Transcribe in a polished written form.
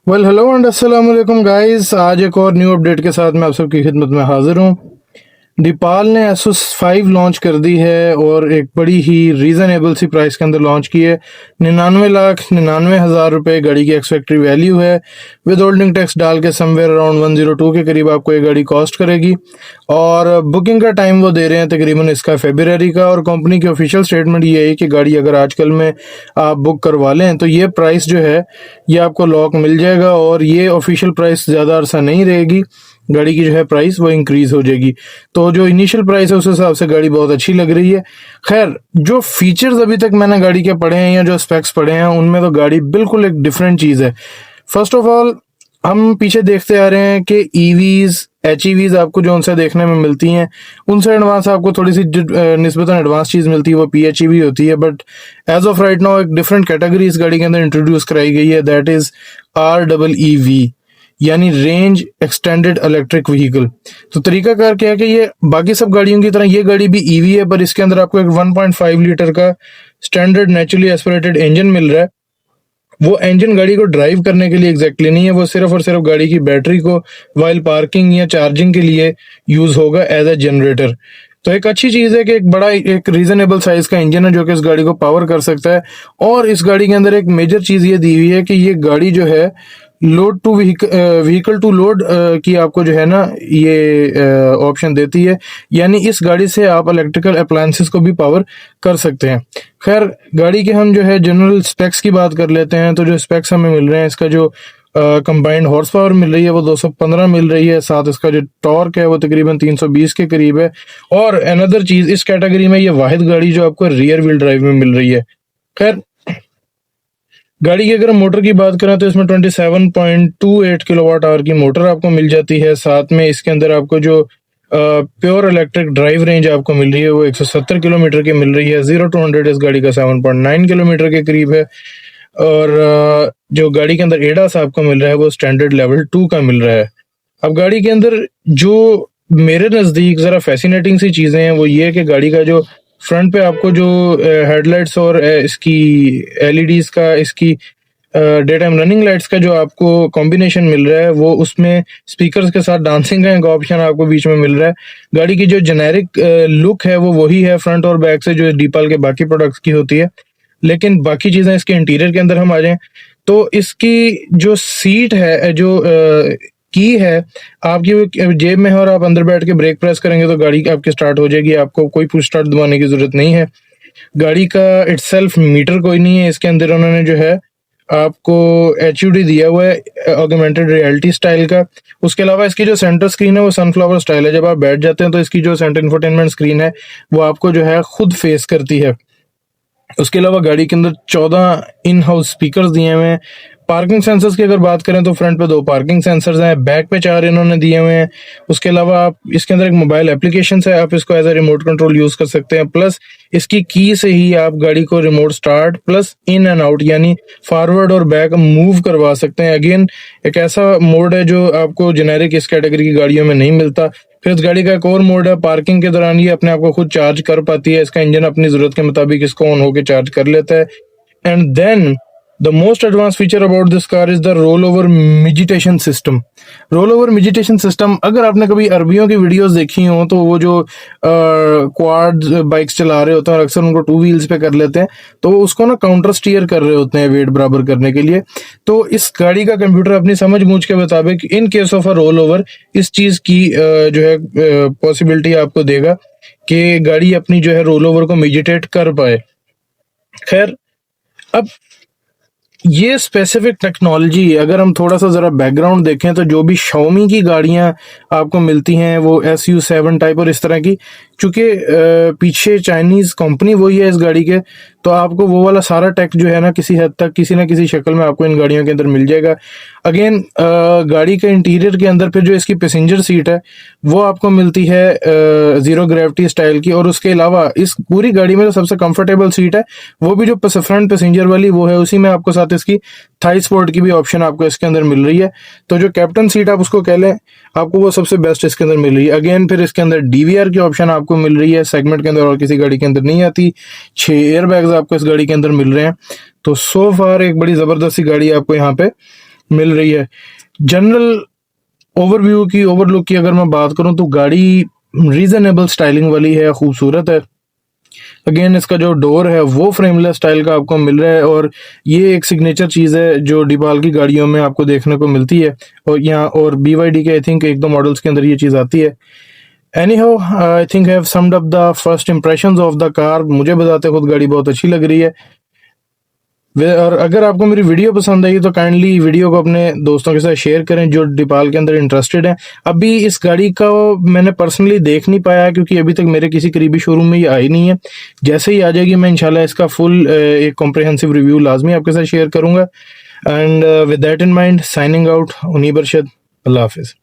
Hello and अस्सलाम वालेकुम guys. आज एक और न्यू अपडेट के साथ मैं आप सबकी खिदमत में हाजिर हूँ। दीपाल ने Asus 5 लॉन्च कर दी है और एक बड़ी ही रीज़नेबल सी प्राइस के अंदर लॉन्च की है। 99,99,000 रुपये गाड़ी की एक्स फैक्ट्री वैल्यू है। विद होल्डिंग टैक्स डाल के समवेयर अराउंड 102 के करीब आपको ये गाड़ी कॉस्ट करेगी और बुकिंग का टाइम वो दे रहे हैं तकरीबन इसका फ़रवरी का। और कंपनी की ऑफिशियल स्टेटमेंट ये है कि गाड़ी अगर आजकल में आप बुक करवा लें तो ये प्राइस जो है ये आपको लॉक मिल जाएगा और ये ऑफिशियल प्राइस ज़्यादा अरसा नहीं रहेगी। गाड़ी की जो है प्राइस वो इंक्रीज हो जाएगी। तो जो इनिशियल प्राइस है उस हिसाब से गाड़ी बहुत अच्छी लग रही है। खैर, जो फीचर्स अभी तक मैंने गाड़ी के पढ़े हैं या जो स्पेक्स पढ़े हैं उनमें तो गाड़ी बिल्कुल एक डिफरेंट चीज़ है। फर्स्ट ऑफ ऑल हम पीछे देखते आ रहे हैं कि ईवीज एचईवीज आपको जो उनसे देखने में मिलती हैं उनसे एडवांस आपको थोड़ी सी निस्बतन एडवांस चीज़ मिलती है, वो पीएचईवी होती है। But as of right now एक डिफरेंट कैटेगरी इस गाड़ी के अंदर इंट्रोड्यूस कराई गई है, दैट इज REEV, यानी रेंज एक्सटेंडेड इलेक्ट्रिक व्हीकल। तो तरीकाकार क्या है कि ये बाकी सब गाड़ियों की तरह ये गाड़ी भी ईवी है, पर इसके अंदर आपको एक 1.5 लीटर का स्टैंडर्ड नेचुरली एस्पिरेटेड इंजन मिल रहा है। वो इंजन गाड़ी को ड्राइव करने के लिए एग्जैक्टली नहीं है, वो सिर्फ और सिर्फ गाड़ी की बैटरी को वाइल पार्किंग या चार्जिंग के लिए यूज होगा एज ए जनरेटर। तो एक अच्छी चीज़ है कि एक बड़ा एक रीजनेबल साइज का इंजन है जो कि इस गाड़ी को पावर कर सकता है। और इस गाड़ी के अंदर एक मेजर चीज़ ये दी हुई है कि ये गाड़ी जो है load to vehicle to load की आपको जो है ना ये ऑप्शन देती है, यानी इस गाड़ी से आप इलेक्ट्रिकल अप्लायंसेस को भी पावर कर सकते हैं। खैर, गाड़ी के हम जो है जनरल स्पेक्स की बात कर लेते हैं। तो जो स्पेक्स हमें मिल रहे हैं, इसका जो कंबाइंड हॉर्स पावर मिल रही है वो 215 मिल रही है, साथ इसका जो टॉर्क है वो तकरीबन 320 के करीब है। और अनदर चीज़, इस कैटेगरी में ये वाहिद गाड़ी जो आपको रियर व्हील ड्राइव में मिल रही है। खैर, गाड़ी की अगर हम मोटर की बात करें तो इसमें 27.28 किलोवाट आवर की मोटर आपको मिल जाती है। साथ में इसके अंदर आपको जो प्योर इलेक्ट्रिक ड्राइव रेंज आपको मिल रही है वो 170 किलोमीटर की मिल रही है। 0 to 100 इस गाड़ी का 7.9 किलोमीटर के करीब है। और जो गाड़ी के अंदर एडास आपको मिल रहा है वो स्टैंडर्ड लेवल 2 का मिल रहा है। अब गाड़ी के अंदर जो मेरे नज़दीक ज़रा फैसिनेटिंग सी चीज़ें हैं वो ये है कि गाड़ी का जो फ्रंट पे आपको जो हेडलाइट्स और इसकी एलईडीज का, इसकी डे टाइम रनिंग लाइट्स का जो आपको कॉम्बिनेशन मिल रहा है वो उसमें स्पीकर्स के साथ डांसिंग का एक ऑप्शन आपको बीच में मिल रहा है। गाड़ी की जो जेनेरिक लुक है वो वही है फ्रंट और बैक से जो डीपाल के बाकी प्रोडक्ट्स की होती है। लेकिन बाकी चीज़ें इसके इंटीरियर के अंदर हम आ जाएं तो इसकी जो सीट है, जो की है आपकी वो जेब में है और आप अंदर बैठ के ब्रेक प्रेस करेंगे तो गाड़ी आपकी स्टार्ट हो जाएगी। आपको कोई पुश स्टार्ट दबाने की जरूरत नहीं है। गाड़ी का इटसेल्फ मीटर कोई नहीं है, इसके अंदर उन्होंने जो है आपको HUD दिया हुआ है ऑगमेंटेड रियलिटी स्टाइल का। उसके अलावा इसकी जो सेंटर स्क्रीन है वो सनफ्लावर स्टाइल है। जब आप बैठ जाते हैं तो इसकी जो सेंटर इंफोटेनमेंट स्क्रीन है वो आपको जो है खुद फेस करती है। उसके अलावा गाड़ी के अंदर 14 इन हाउस स्पीकर्स दिए हुए हैं। पार्किंग सेंसर्स की अगर बात करें तो फ्रंट पे 2 पार्किंग सेंसर्स हैं, बैक पे 4 इन्होंने दिए हुए हैं। उसके अलावा आप इसके अंदर एक मोबाइल एप्लीकेशन है, आप इसको as a remote control use कर सकते हैं। प्लस इसकी की से ही आप गाड़ी को remote start plus in and out यानी फॉरवर्ड और बैक मूव करवा सकते हैं। अगेन एक ऐसा मोड है जो आपको जेनेरिक इस कैटेगरी की गाड़ियों में नहीं मिलता। फिर इस गाड़ी का एक और मोड है पार्किंग के दौरान ये अपने आप को खुद चार्ज कर पाती है। इसका इंजन अपनी जरूरत के मुताबिक इसको ऑन होकर चार्ज कर लेता है। And then the most advance feature about this car is the roll over mitigation system. Roll over mitigation system, अगर आपने कभी अरबियों की वीडियोस देखी हो तो वो जो क्वाड बाइक्स चला रहे होते हैं और अक्सर उनको 2 व्हील्स पे कर लेते हैं तो वो उसको ना काउंटर स्टीयर कर रहे होते हैं वेट बराबर करने के लिए। तो इस गाड़ी का कंप्यूटर अपनी समझ बूझ के मुताबिक in case of a roll over इस चीज की जो है पॉसिबिलिटी आपको देगा कि गाड़ी अपनी जो है रोल ओवर को मिजिटेट कर पाए। खैर, अब ये स्पेसिफिक टेक्नोलॉजी अगर हम थोड़ा सा ज़रा बैकग्राउंड देखें तो जो भी Xiaomi की गाड़ियां आपको मिलती हैं वो SU7 टाइप और इस तरह की, चूँकि पीछे चाइनीज़ कंपनी वही है इस गाड़ी के, तो आपको वो वाला सारा टेक जो है ना किसी हद तक किसी ना किसी शक्ल में आपको इन गाड़ियों के अंदर मिल जाएगा। अगेन गाड़ी के इंटीरियर के अंदर फिर जो इसकी पैसेंजर सीट है वो आपको मिलती है ज़ीरो ग्रेविटी स्टाइल की। और उसके अलावा इस पूरी गाड़ी में जो सबसे कंफर्टेबल सीट है वो भी जो फ्रंट पैसेंजर वाली वो है, उसी में आपको साथ इसकी थाई स्पोर्ट की भी ऑप्शन आपको इसके अंदर मिल रही है। तो जो कैप्टन सीट आप उसको कह लें, आपको वो सबसे बेस्ट इसके अंदर मिल रही है। अगेन फिर इसके अंदर DVR की ऑप्शन आपको मिल रही है, सेगमेंट के अंदर और किसी गाड़ी के अंदर नहीं आती। 6 एयर बैग्स आपको इस गाड़ी के अंदर मिल रहे हैं। तो सो फार एक बड़ी ज़बरदस्त सी गाड़ी आपको यहाँ पे मिल रही है। जनरल ओवरलुक की अगर मैं बात करूं तो गाड़ी रीजनेबल स्टाइलिंग वाली है, खूबसूरत है। अगेन इसका जो डोर है वो फ्रेमलेस स्टाइल का आपको मिल रहा है, और ये एक सिग्नेचर चीज़ है जो डिपाल की गाड़ियों में आपको देखने को मिलती है, और यहाँ और BYD के आई थिंक एक दो मॉडल्स के अंदर ये चीज़ आती है। Anyhow I think have summed up the first impressions of the car. मुझे बताते खुद गाड़ी बहुत अच्छी लग रही है। और अगर आपको मेरी वीडियो पसंद आई तो काइंडली वीडियो को अपने दोस्तों के साथ शेयर करें जो डिपाल के अंदर इंटरेस्टेड हैं। अभी इस गाड़ी का मैंने पर्सनली देख नहीं पाया क्योंकि अभी तक मेरे किसी करीबी शोरूम में ये आई नहीं है। जैसे ही आ जाएगी मैं इंशाल्लाह इसका फुल एक कॉम्प्रिहेंसिव रिव्यू लाजमी आपके साथ शेयर करूंगा। And with that in mind, signing out, Uneeb Arshad. अल्लाह हाफिज़।